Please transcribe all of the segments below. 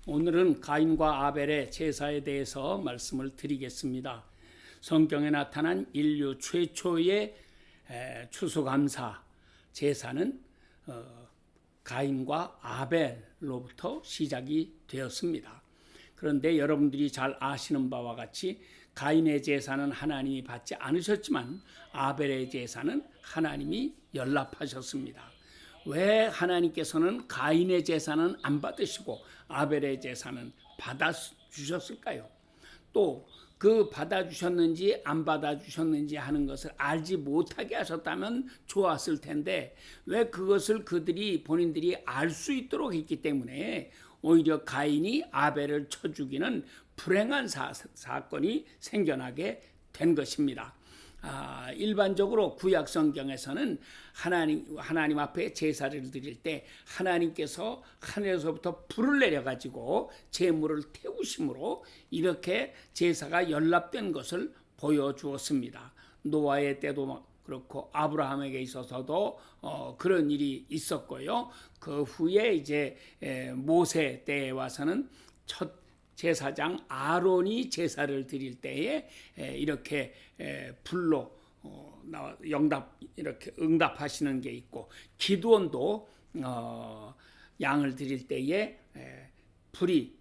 오늘은 가인과 아벨의 제사에 대해서 말씀을 드리겠습니다. 성경에 나타난 인류 최초의 추수감사 제사는 가인과 아벨로부터 시작이 되었습니다. 그런데 여러분들이 잘 아시는 바와 같이 가인의 제사는 하나님이 받지 않으셨지만 아벨의 제사는 하나님이 연락하셨습니다. 왜 하나님께서는 가인의 제사는 안 받으시고 아벨의 제사는 받아주셨을까요? 또 그 받아주셨는지 안 받아주셨는지 하는 것을 알지 못하게 하셨다면 좋았을 텐데 왜 그것을 본인들이 알 수 있도록 했기 때문에 오히려 가인이 아벨을 쳐 죽이는 불행한 사건이 생겨나게 된 것입니다. 일반적으로 구약 성경에서는 하나님 앞에 제사를 드릴 때 하나님께서 하늘에서부터 불을 내려 가지고 제물을 태우심으로 이렇게 제사가 연락된 것을 보여주었습니다. 노아의 때도 그렇고 아브라함에게 있어서도 그런 일이 있었고요. 그 후에 이제 모세 때에 와서는 첫 제사장 아론이 제사를 드릴 때에 이렇게 불로 이렇게 응답하시는 게 있고, 기드온도 양을 드릴 때에 불이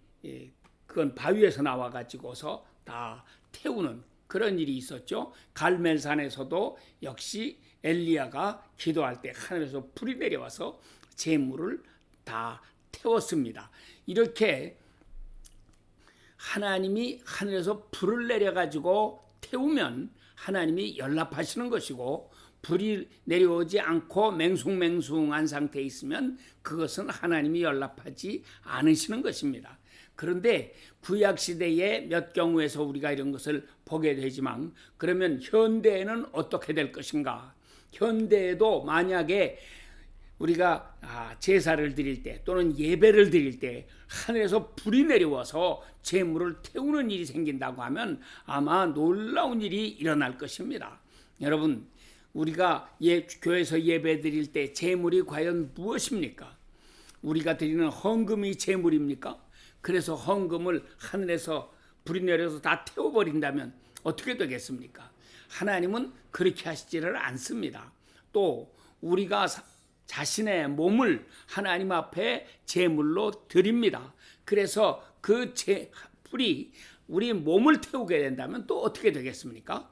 그건 바위에서 나와 가지고서 다 태우는 그런 일이 있었죠. 갈멜산에서도 역시 엘리야가 기도할 때 하늘에서 불이 내려와서 제물을 다 태웠습니다. 이렇게 하나님이 하늘에서 불을 내려가지고 태우면 하나님이 연락하시는 것이고, 불이 내려오지 않고 맹숭맹숭한 상태에 있으면 그것은 하나님이 연락하지 않으시는 것입니다. 그런데 구약시대의 몇 경우에서 우리가 이런 것을 보게 되지만, 그러면 현대에는 어떻게 될 것인가? 현대에도 만약에 우리가 제사를 드릴 때 또는 예배를 드릴 때 하늘에서 불이 내려와서 제물을 태우는 일이 생긴다고 하면 아마 놀라운 일이 일어날 것입니다. 여러분, 우리가 교회에서 예배 드릴 때 제물이 과연 무엇입니까? 우리가 드리는 헌금이 제물입니까? 그래서 헌금을 하늘에서 불이 내려서 다 태워버린다면 어떻게 되겠습니까? 하나님은 그렇게 하시지를 않습니다. 또 우리가 자신의 몸을 하나님 앞에 제물로 드립니다. 그래서 그 불이 우리 몸을 태우게 된다면 또 어떻게 되겠습니까?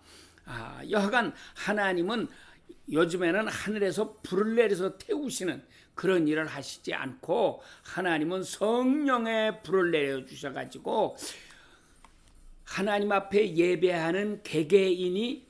여하간 하나님은 요즘에는 하늘에서 불을 내려서 태우시는 그런 일을 하시지 않고, 하나님은 성령의 불을 내려주셔가지고 하나님 앞에 예배하는 개개인이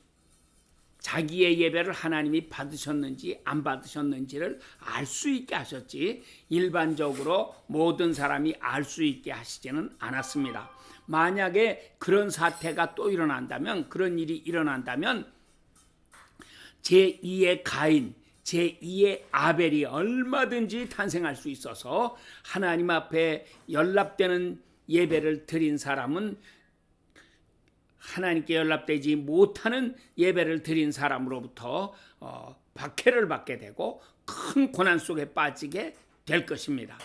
자기의 예배를 하나님이 받으셨는지 안 받으셨는지를 알 수 있게 하셨지, 일반적으로 모든 사람이 알 수 있게 하시지는 않았습니다. 만약에 그런 사태가 또 일어난다면, 그런 일이 일어난다면 제2의 가인, 제2의 아벨이 얼마든지 탄생할 수 있어서 하나님 앞에 연락되는 예배를 드린 사람은 하나님께 연락되지 못하는 예배를 드린 사람으로부터 박해를 받게 되고 큰 고난 속에 빠지게 될 것입니다.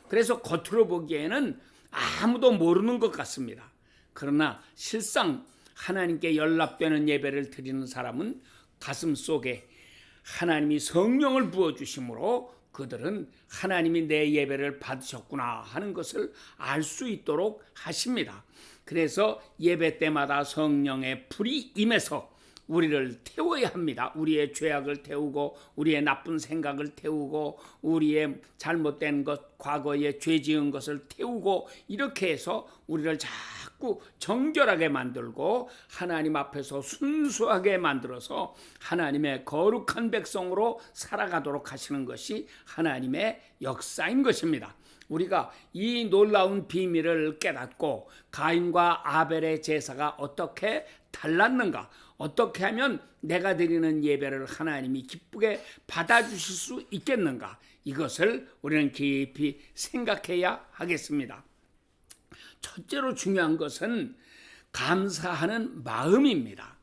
그래서 겉으로 보기에는 아무도 모르는 것 같습니다. 그러나 실상 하나님께 연락되는 예배를 드리는 사람은 가슴 속에 하나님이 성령을 부어주심으로 그들은 하나님이 내 예배를 받으셨구나 하는 것을 알 수 있도록 하십니다. 그래서 예배 때마다 성령의 불이 임해서 우리를 태워야 합니다. 우리의 죄악을 태우고, 우리의 나쁜 생각을 태우고, 우리의 잘못된 것, 과거에 죄 지은 것을 태우고, 이렇게 해서 우리를 자꾸 정결하게 만들고 하나님 앞에서 순수하게 만들어서 하나님의 거룩한 백성으로 살아가도록 하시는 것이 하나님의 역사인 것입니다. 우리가 이 놀라운 비밀을 깨닫고 가인과 아벨의 제사가 어떻게 달랐는가, 어떻게 하면 내가 드리는 예배를 하나님이 기쁘게 받아주실 수 있겠는가, 이것을 우리는 깊이 생각해야 하겠습니다. 첫째로 중요한 것은 감사하는 마음입니다.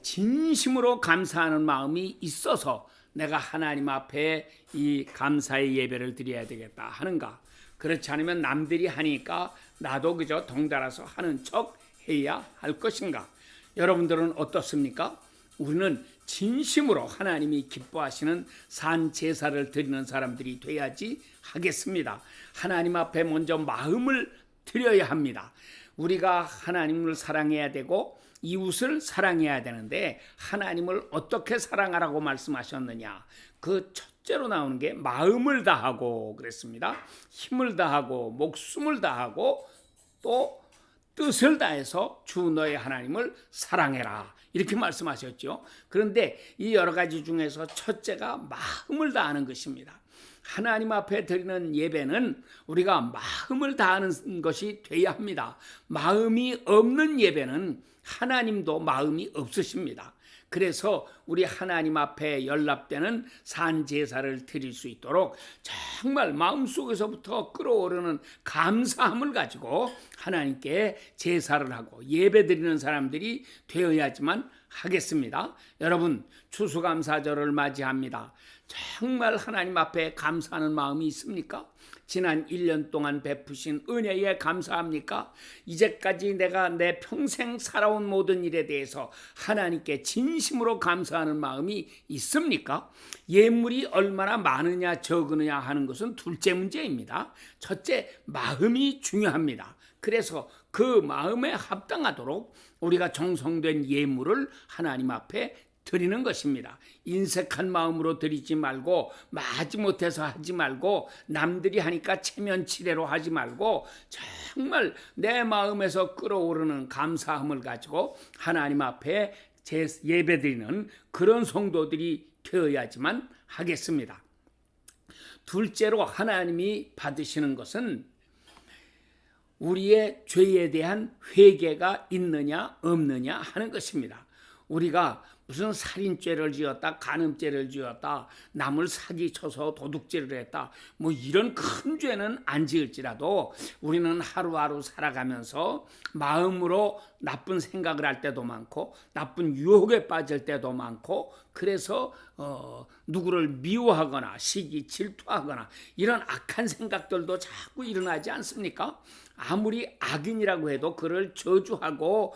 진심으로 감사하는 마음이 있어서 내가 하나님 앞에 이 감사의 예배를 드려야 되겠다 하는가, 그렇지 않으면 남들이 하니까 나도 그저 덩달아서 하는 척 해야 할 것인가? 여러분들은 어떻습니까? 우리는 진심으로 하나님이 기뻐하시는 산 제사를 드리는 사람들이 돼야지 하겠습니다. 하나님 앞에 먼저 마음을 드려야 합니다. 우리가 하나님을 사랑해야 되고 이웃을 사랑해야 되는데 하나님을 어떻게 사랑하라고 말씀하셨느냐? 그 첫째로 나오는 게 마음을 다하고 그랬습니다. 힘을 다하고 목숨을 다하고 또 뜻을 다해서 주 너의 하나님을 사랑해라. 이렇게 말씀하셨죠. 그런데 이 여러 가지 중에서 첫째가 마음을 다하는 것입니다. 하나님 앞에 드리는 예배는 우리가 마음을 다하는 것이 돼야 합니다. 마음이 없는 예배는 하나님도 마음이 없으십니다. 그래서 우리 하나님 앞에 연락되는 산 제사를 드릴 수 있도록 정말 마음속에서부터 끓어오르는 감사함을 가지고 하나님께 제사를 하고 예배 드리는 사람들이 되어야지만 하겠습니다. 여러분, 추수감사절을 맞이합니다. 정말 하나님 앞에 감사하는 마음이 있습니까? 지난 1년 동안 베푸신 은혜에 감사합니까? 이제까지 내가 내 평생 살아온 모든 일에 대해서 하나님께 진심으로 감사하는 마음이 있습니까? 예물이 얼마나 많으냐 적으느냐 하는 것은 둘째 문제입니다. 첫째, 마음이 중요합니다. 그래서 그 마음에 합당하도록 우리가 정성된 예물을 하나님 앞에 드리는 것입니다. 인색한 마음으로 드리지 말고 마지못해서 하지 말고 남들이 하니까 체면치레로 하지 말고 정말 내 마음에서 끓어오르는 감사함을 가지고 하나님 앞에 예배드리는 그런 성도들이 되어야지만 하겠습니다. 둘째로 하나님이 받으시는 것은 우리의 죄에 대한 회개가 있느냐 없느냐 하는 것입니다. 우리가 무슨 살인죄를 지었다, 간음죄를 지었다, 남을 사기쳐서 도둑질을 했다, 뭐 이런 큰 죄는 안 지을지라도 우리는 하루하루 살아가면서 마음으로 나쁜 생각을 할 때도 많고 나쁜 유혹에 빠질 때도 많고 그래서 누구를 미워하거나 시기 질투하거나 이런 악한 생각들도 자꾸 일어나지 않습니까? 아무리 악인이라고 해도 그를 저주하고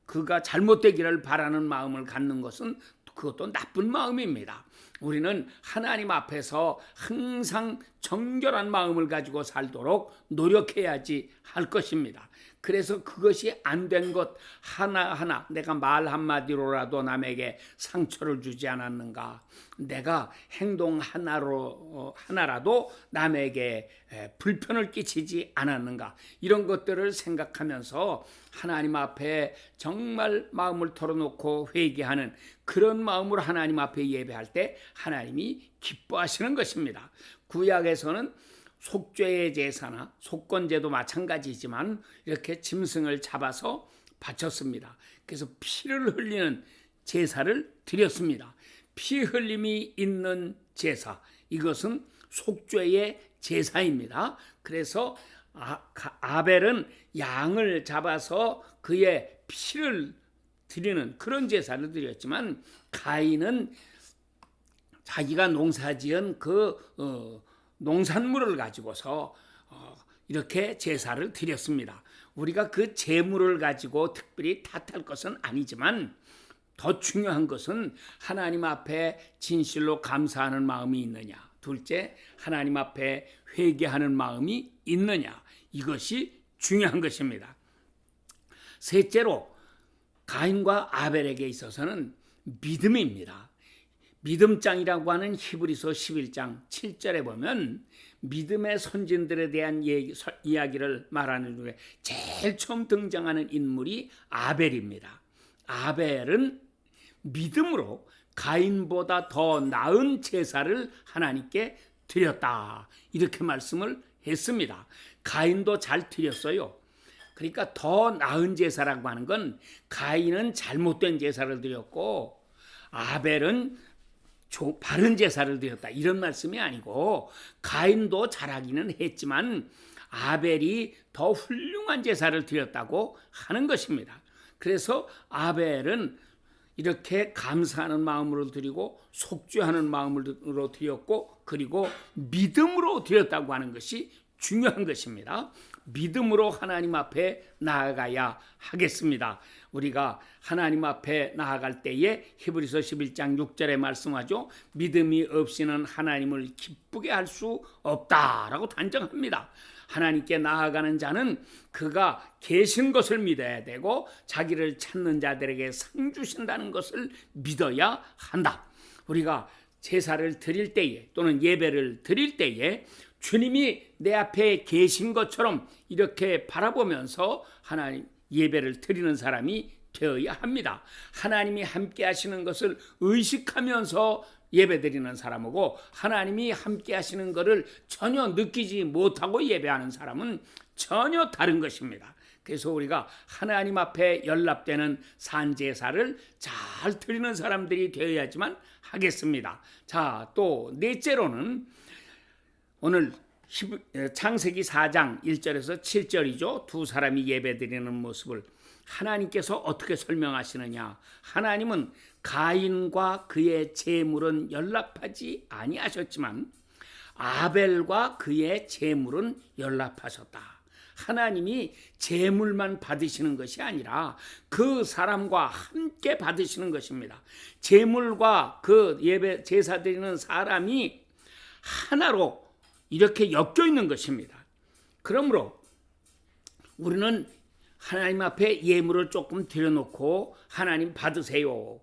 그가 잘못되기를 바라는 마음을 갖는 것은 그것도 나쁜 마음입니다. 우리는 하나님 앞에서 항상 정결한 마음을 가지고 살도록 노력해야지 할 것입니다. 그래서 그것이 안 된 것 하나하나 내가 말 한마디로라도 남에게 상처를 주지 않았는가, 내가 행동 하나라도 남에게 불편을 끼치지 않았는가, 이런 것들을 생각하면서 하나님 앞에 정말 마음을 털어놓고 회개하는 그런 마음으로 하나님 앞에 예배할 때 하나님이 기뻐하시는 것입니다. 구약에서는 속죄의 제사나 속건제도 마찬가지지만 이렇게 짐승을 잡아서 바쳤습니다. 그래서 피를 흘리는 제사를 드렸습니다. 피 흘림이 있는 제사, 이것은 속죄의 제사입니다. 그래서 아벨은 양을 잡아서 그의 피를 드리는 그런 제사를 드렸지만 가인은 자기가 농사지은 그 농산물을 가지고서 이렇게 제사를 드렸습니다. 우리가 그 제물을 가지고 특별히 탓할 것은 아니지만 더 중요한 것은 하나님 앞에 진실로 감사하는 마음이 있느냐, 둘째 하나님 앞에 회개하는 마음이 있느냐, 이것이 중요한 것입니다. 셋째로 가인과 아벨에게 있어서는 믿음입니다. 믿음장이라고 하는 히브리서 11장 7절에 보면 믿음의 선진들에 대한 이야기를 말하는 중에 제일 처음 등장하는 인물이 아벨입니다. 아벨은 믿음으로 가인보다 더 나은 제사를 하나님께 드렸다, 이렇게 말씀을 했습니다. 가인도 잘 드렸어요. 그러니까 더 나은 제사라고 하는 건 가인은 잘못된 제사를 드렸고 아벨은 바른 제사를 드렸다, 이런 말씀이 아니고 가인도 잘하기는 했지만 아벨이 더 훌륭한 제사를 드렸다고 하는 것입니다. 그래서 아벨은 이렇게 감사하는 마음으로 드리고 속죄하는 마음으로 드렸고 그리고 믿음으로 드렸다고 하는 것이 중요한 것입니다. 믿음으로 하나님 앞에 나아가야 하겠습니다. 우리가 하나님 앞에 나아갈 때에 히브리서 11장 6절에 말씀하죠. 믿음이 없이는 하나님을 기쁘게 할 수 없다라고 단정합니다. 하나님께 나아가는 자는 그가 계신 것을 믿어야 되고 자기를 찾는 자들에게 상 주신다는 것을 믿어야 한다. 우리가 제사를 드릴 때에 또는 예배를 드릴 때에 주님이 내 앞에 계신 것처럼 이렇게 바라보면서 하나님 예배를 드리는 사람이 되어야 합니다. 하나님이 함께 하시는 것을 의식하면서 예배드리는 사람이고 하나님이 함께 하시는 것을 전혀 느끼지 못하고 예배하는 사람은 전혀 다른 것입니다. 그래서 우리가 하나님 앞에 연락되는 산제사를 잘 드리는 사람들이 되어야지만 하겠습니다. 자, 또 넷째로는 오늘 창세기 4장 1절에서 7절이죠. 두 사람이 예배드리는 모습을 하나님께서 어떻게 설명하시느냐. 하나님은 가인과 그의 제물은 연락하지 아니하셨지만 아벨과 그의 제물은 연락하셨다. 하나님이 제물만 받으시는 것이 아니라 그 사람과 함께 받으시는 것입니다. 제물과 그 예배 제사 드리는 사람이 하나로 이렇게 엮여 있는 것입니다. 그러므로 우리는 하나님 앞에 예물을 조금 드려놓고 하나님 받으세요.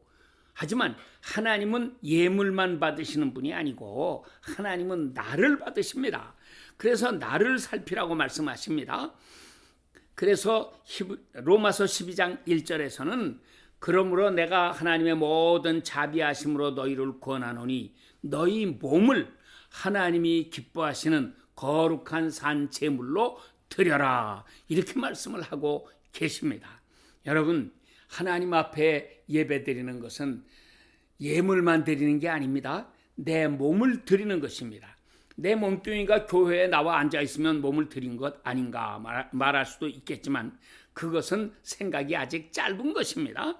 하지만 하나님은 예물만 받으시는 분이 아니고 하나님은 나를 받으십니다. 그래서 나를 살피라고 말씀하십니다. 그래서 로마서 12장 1절에서는 그러므로 내가 하나님의 모든 자비하심으로 너희를 권하노니 너희 몸을 하나님이 기뻐하시는 거룩한 산 제물로 드려라. 이렇게 말씀을 하고 계십니다. 여러분, 하나님 앞에 예배드리는 것은 예물만 드리는 게 아닙니다. 내 몸을 드리는 것입니다. 내 몸뚱이가 교회에 나와 앉아있으면 몸을 드린 것 아닌가 말할 수도 있겠지만 그것은 생각이 아직 짧은 것입니다.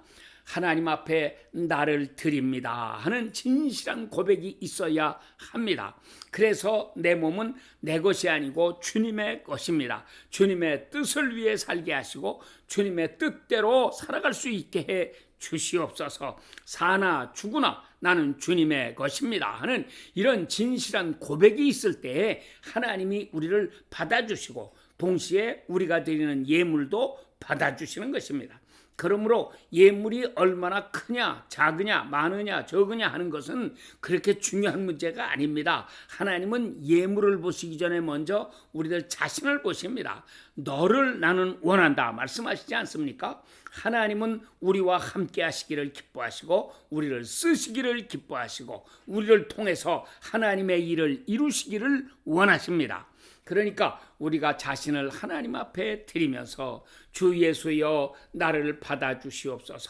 하나님 앞에 나를 드립니다 하는 진실한 고백이 있어야 합니다. 그래서 내 몸은 내 것이 아니고 주님의 것입니다. 주님의 뜻을 위해 살게 하시고 주님의 뜻대로 살아갈 수 있게 해 주시옵소서. 사나 죽으나 나는 주님의 것입니다 하는 이런 진실한 고백이 있을 때 하나님이 우리를 받아주시고 동시에 우리가 드리는 예물도 받아주시는 것입니다. 그러므로 예물이 얼마나 크냐 작으냐 많으냐 적으냐 하는 것은 그렇게 중요한 문제가 아닙니다. 하나님은 예물을 보시기 전에 먼저 우리들 자신을 보십니다. 너를 나는 원한다 말씀하시지 않습니까? 하나님은 우리와 함께 하시기를 기뻐하시고 우리를 쓰시기를 기뻐하시고 우리를 통해서 하나님의 일을 이루시기를 원하십니다. 그러니까 우리가 자신을 하나님 앞에 드리면서 주 예수여 나를 받아주시옵소서.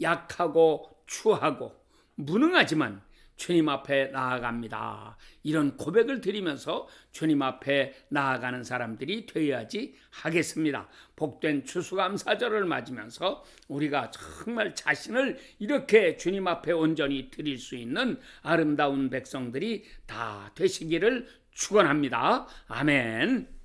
약하고 추하고 무능하지만 주님 앞에 나아갑니다. 이런 고백을 드리면서 주님 앞에 나아가는 사람들이 되어야지 하겠습니다. 복된 추수감사절을 맞으면서 우리가 정말 자신을 이렇게 주님 앞에 온전히 드릴 수 있는 아름다운 백성들이 다 되시기를 축원합니다. 아멘.